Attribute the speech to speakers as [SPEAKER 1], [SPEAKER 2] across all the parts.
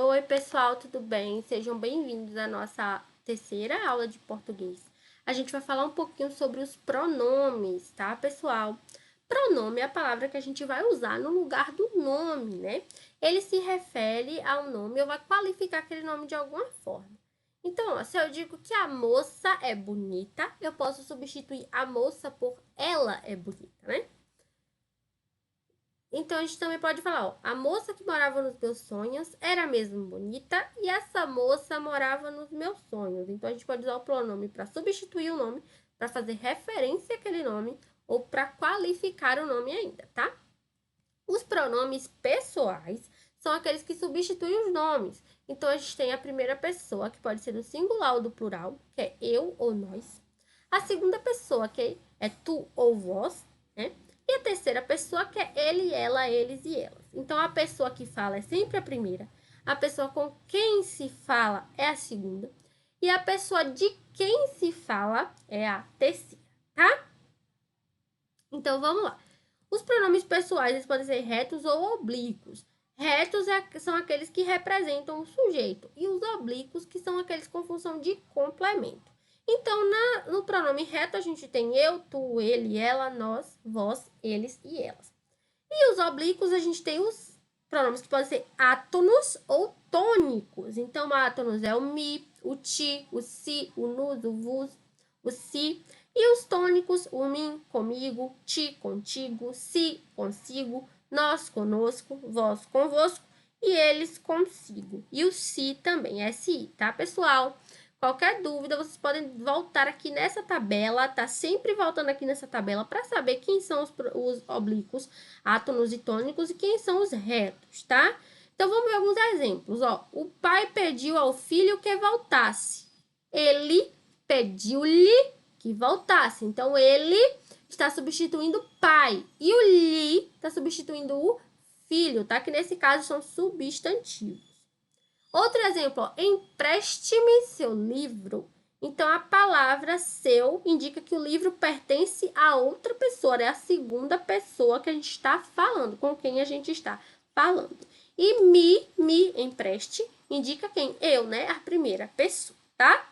[SPEAKER 1] Oi, pessoal, tudo bem? Sejam bem-vindos à nossa terceira aula de português. A gente vai falar um pouquinho sobre os pronomes, tá, pessoal? Pronome é a palavra que a gente vai usar no lugar do nome, né? Ele se refere ao nome ou vai qualificar aquele nome de alguma forma. Então, ó, se eu digo que a moça é bonita, eu posso substituir a moça por ela é bonita, né? Então, a gente também pode falar, ó, a moça que morava nos meus sonhos era mesmo bonita e essa moça morava nos meus sonhos. Então, a gente pode usar o pronome para substituir o nome, para fazer referência àquele nome ou para qualificar o nome ainda, tá? Os pronomes pessoais são aqueles que substituem os nomes. Então, a gente tem a primeira pessoa, que pode ser do singular ou do plural, que é eu ou nós. A segunda pessoa, que é tu ou vós, né? E a terceira pessoa, que é ele, ela, eles e elas. Então, a pessoa que fala é sempre a primeira. A pessoa com quem se fala é a segunda. E a pessoa de quem se fala é a terceira, tá? Então, vamos lá. Os pronomes pessoais eles podem ser retos ou oblíquos. Retos são aqueles que representam o sujeito. E os oblíquos, que são aqueles com função de complemento. Então, no pronome reto, a gente tem eu, tu, ele, ela, nós, vós, eles e elas. E os oblíquos, a gente tem os pronomes que podem ser átonos ou tônicos. Então, átonos é o mi, o ti, o si, o nus, o vos, o si. E os tônicos, o mim, comigo, ti, contigo, si, consigo, nós, conosco, vós, convosco e eles, consigo. E o si também é si, tá, pessoal? Qualquer dúvida, vocês podem voltar aqui nessa tabela, tá sempre voltando aqui nessa tabela para saber quem são os oblíquos, átonos e tônicos e quem são os retos, tá? Então, vamos ver alguns exemplos, ó. O pai pediu ao filho que voltasse. Ele pediu-lhe que voltasse. Então, ele está substituindo o pai e o lhe está substituindo o filho, tá? Que nesse caso são substantivos. Outro exemplo, ó, empreste-me seu livro. Então, a palavra seu indica que o livro pertence a outra pessoa, é a segunda pessoa que a gente está falando, com quem a gente está falando. E me empreste, indica quem? Eu, né? A primeira pessoa, tá?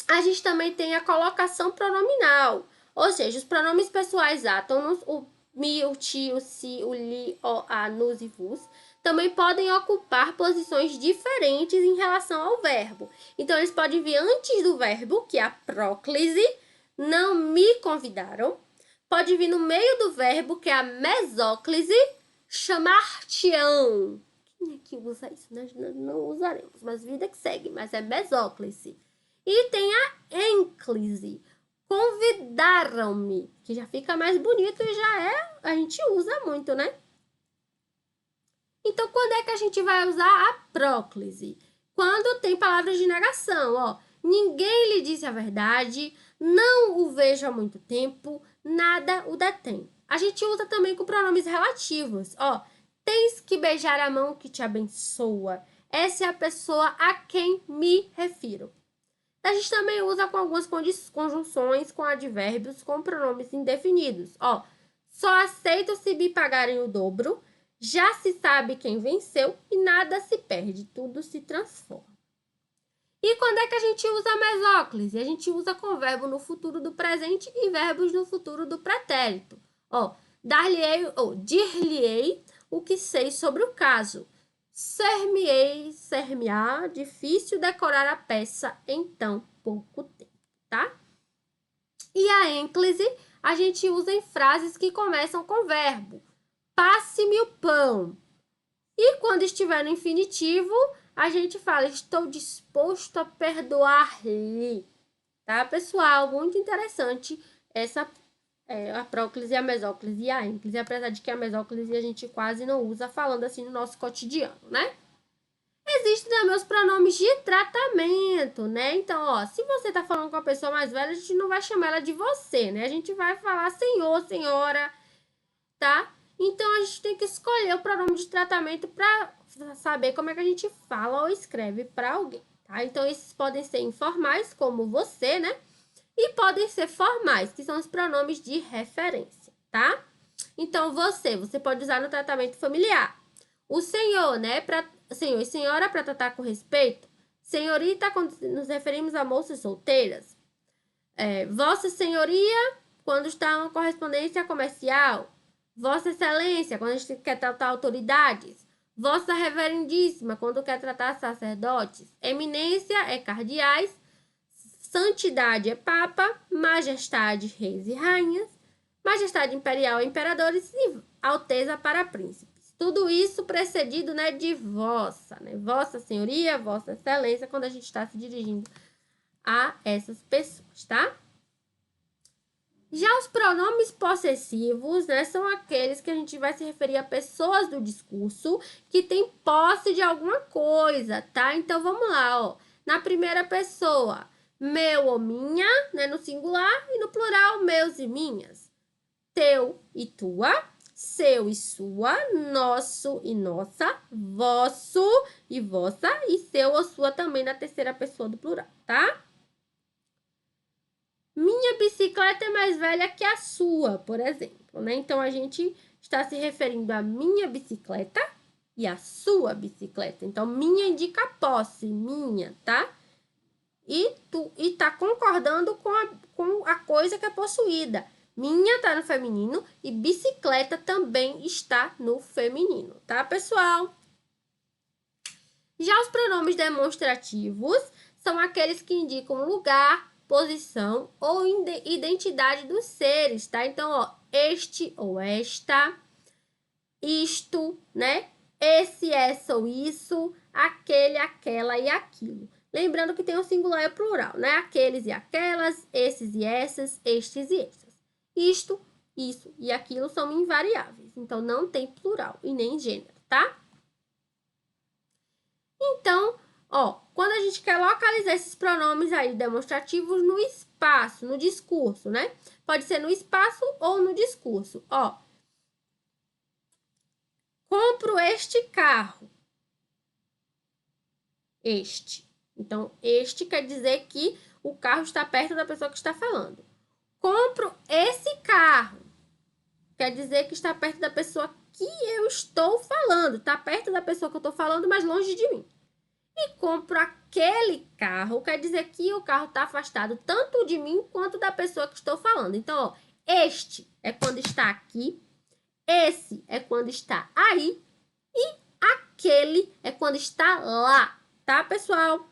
[SPEAKER 1] A gente também tem a colocação pronominal, ou seja, os pronomes pessoais átonos, o mi, o ti, o si, o li, o, a, nos e vos, também podem ocupar posições diferentes em relação ao verbo. Então, eles podem vir antes do verbo, que é a próclise, não me convidaram. Pode vir no meio do verbo, que é a mesóclise, chamar-te-ão. Quem é que usa isso? Nós não usaremos, mas vida que segue, mas é mesóclise. E tem a ênclise. Convidaram-me, que já fica mais bonito e já é, a gente usa muito, né? Então, quando é que a gente vai usar a próclise? Quando tem palavras de negação, ó. Ninguém lhe disse a verdade, não o vejo há muito tempo, nada o detém. A gente usa também com pronomes relativos, ó. Tens que beijar a mão que te abençoa. Essa é a pessoa a quem me refiro. A gente também usa com algumas conjunções, com advérbios, com pronomes indefinidos. Ó, só aceito se me pagarem o dobro, já se sabe quem venceu e nada se perde, tudo se transforma. E quando é que a gente usa a mesóclise? A gente usa com verbo no futuro do presente e verbos no futuro do pretérito. Ó, dar-lhe-ei ou dir-lhe-ei o que sei sobre o caso. Ser-me-ei, ser-me-á, difícil decorar a peça em tão pouco tempo, tá? E a ênclise a gente usa em frases que começam com verbo. Passe-me o pão. E quando estiver no infinitivo, a gente fala, estou disposto a perdoar-lhe. Tá, pessoal? Muito interessante essa a próclise, a mesóclise e a ênclise, apesar de que a mesóclise a gente quase não usa falando assim no nosso cotidiano, né? Existem também os pronomes de tratamento, né? Então, ó, se você tá falando com a pessoa mais velha, a gente não vai chamar ela de você, né? A gente vai falar senhor, senhora, tá? Então, a gente tem que escolher o pronome de tratamento para saber como é que a gente fala ou escreve para alguém, tá? Então, esses podem ser informais, como você, né? E podem ser formais, que são os pronomes de referência, tá? Então, você pode usar no tratamento familiar. O senhor, né? Senhor e senhora para tratar com respeito. Senhorita, quando nos referimos a moças solteiras. Vossa senhoria, quando está em uma correspondência comercial. Vossa excelência, quando a gente quer tratar autoridades. Vossa reverendíssima, quando quer tratar sacerdotes. Eminência é cardeais. Santidade é papa. Majestade, reis e rainhas. Majestade imperial é imperadores. E alteza para príncipes. Tudo isso precedido, né, de vossa, né? Vossa senhoria, vossa excelência, quando a gente está se dirigindo a essas pessoas, tá? Já os pronomes possessivos, né, são aqueles que a gente vai se referir a pessoas do discurso que têm posse de alguma coisa, tá? Então, vamos lá, ó. Na primeira pessoa, meu ou minha, né, no singular, e no plural, meus e minhas. Teu e tua, seu e sua, nosso e nossa, vosso e vossa, e seu ou sua também na terceira pessoa do plural, tá? Minha bicicleta é mais velha que a sua, por exemplo, né? Então, a gente está se referindo à minha bicicleta e à sua bicicleta. Então, minha indica posse, minha, tá? E tá concordando com a coisa que é possuída. Minha tá no feminino e bicicleta também está no feminino, tá, pessoal? Já os pronomes demonstrativos são aqueles que indicam lugar, posição ou identidade dos seres, tá? Então, ó, este ou esta, isto, né? Esse, essa ou isso, aquele, aquela e aquilo. Lembrando que tem o singular e o plural, né? Aqueles e aquelas, esses e essas, estes e essas. Isto, isso e aquilo são invariáveis. Então, não tem plural e nem gênero, tá? Então, ó, quando a gente quer localizar esses pronomes aí demonstrativos no espaço, no discurso, né? Pode ser no espaço ou no discurso. Ó, compro este carro. Este. Então, este quer dizer que o carro está perto da pessoa que está falando. Compro esse carro. Quer dizer que está perto da pessoa que eu estou falando. Está perto da pessoa que eu estou falando, mas longe de mim. E compro aquele carro, quer dizer que o carro está afastado tanto de mim quanto da pessoa que estou falando. Então, ó, este é quando está aqui, esse é quando está aí e aquele é quando está lá, tá, pessoal?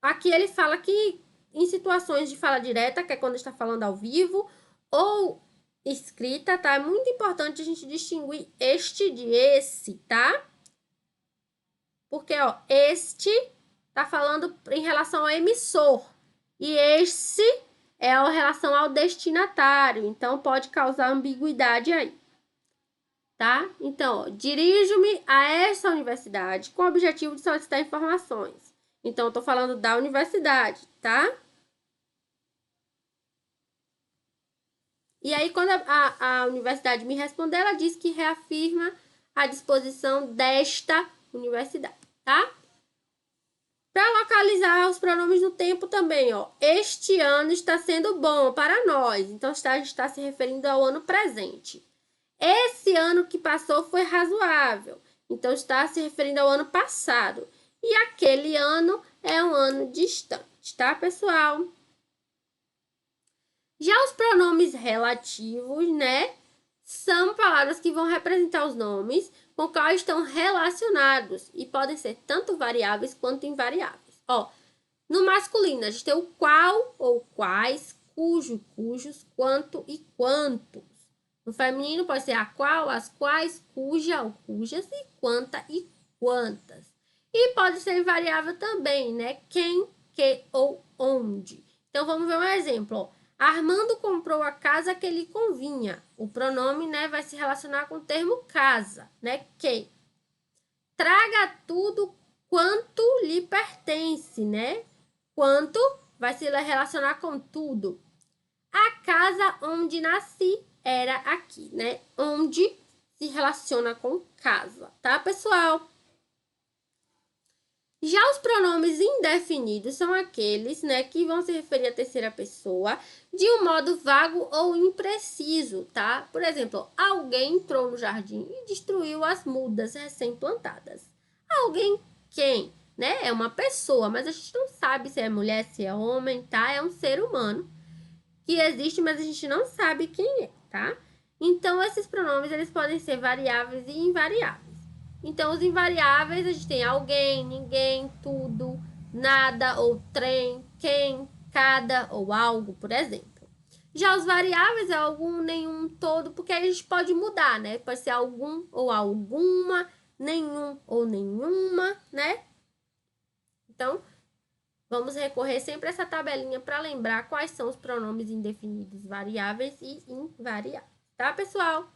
[SPEAKER 1] Aqui ele fala que em situações de fala direta, que é quando está falando ao vivo, ou escrita, tá? É muito importante a gente distinguir este de esse, tá? Porque, ó, este tá falando em relação ao emissor. E esse é a relação ao destinatário. Então, pode causar ambiguidade aí. Tá? Então, dirijo-me a esta universidade com o objetivo de solicitar informações. Então, eu tô falando da universidade, tá? E aí, quando a universidade me responder, ela diz que reafirma a disposição desta universidade, tá? Para localizar os pronomes no tempo também, ó. Este ano está sendo bom para nós. Então, a gente está se referindo ao ano presente. Esse ano que passou foi razoável. Então, está se referindo ao ano passado. E aquele ano é um ano distante, tá, pessoal? Já os pronomes relativos, né? São palavras que vão representar os nomes com quais estão relacionados e podem ser tanto variáveis quanto invariáveis. Ó, no masculino, a gente tem o qual ou quais, cujo, cujos, quanto e quantos. No feminino, pode ser a qual, as quais, cuja ou cujas e quanta e quantas. E pode ser invariável também, né? Quem, que ou onde. Então, vamos ver um exemplo, ó. Armando comprou a casa que lhe convinha. O pronome, né, vai se relacionar com o termo casa, né? Que. Traga tudo quanto lhe pertence, né? Quanto vai se relacionar com tudo. A casa onde nasci era aqui, né? Onde se relaciona com casa, tá, pessoal? Já os pronomes indefinidos são aqueles, né, que vão se referir à terceira pessoa de um modo vago ou impreciso, tá? Por exemplo, alguém entrou no jardim e destruiu as mudas recém-plantadas. Alguém quem? Né? É uma pessoa, mas a gente não sabe se é mulher, se é homem, tá? É um ser humano que existe, mas a gente não sabe quem é, tá? Então, esses pronomes, eles podem ser variáveis e invariáveis. Então, os invariáveis, a gente tem alguém, ninguém, tudo, nada, ou trem, quem, cada, ou algo, por exemplo. Já os variáveis é algum, nenhum, todo, porque aí a gente pode mudar, né? Pode ser algum ou alguma, nenhum ou nenhuma, né? Então, vamos recorrer sempre a essa tabelinha para lembrar quais são os pronomes indefinidos variáveis e invariáveis, tá, pessoal?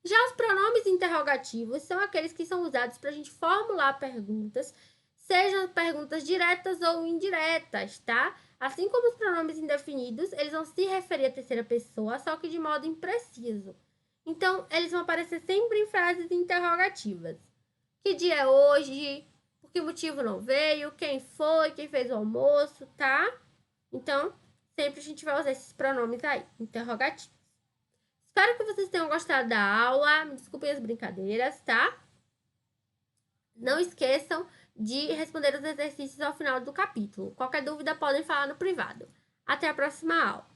[SPEAKER 1] Já os pronomes interrogativos são aqueles que são usados para a gente formular perguntas, sejam perguntas diretas ou indiretas, tá? Assim como os pronomes indefinidos, eles vão se referir à terceira pessoa, só que de modo impreciso. Então, eles vão aparecer sempre em frases interrogativas. Que dia é hoje? Por que motivo não veio? Quem foi? Quem fez o almoço, tá? Então, sempre a gente vai usar esses pronomes aí, interrogativos. Espero que vocês tenham gostado da aula. Me desculpem as brincadeiras, tá? Não esqueçam de responder os exercícios ao final do capítulo. Qualquer dúvida, podem falar no privado. Até a próxima aula.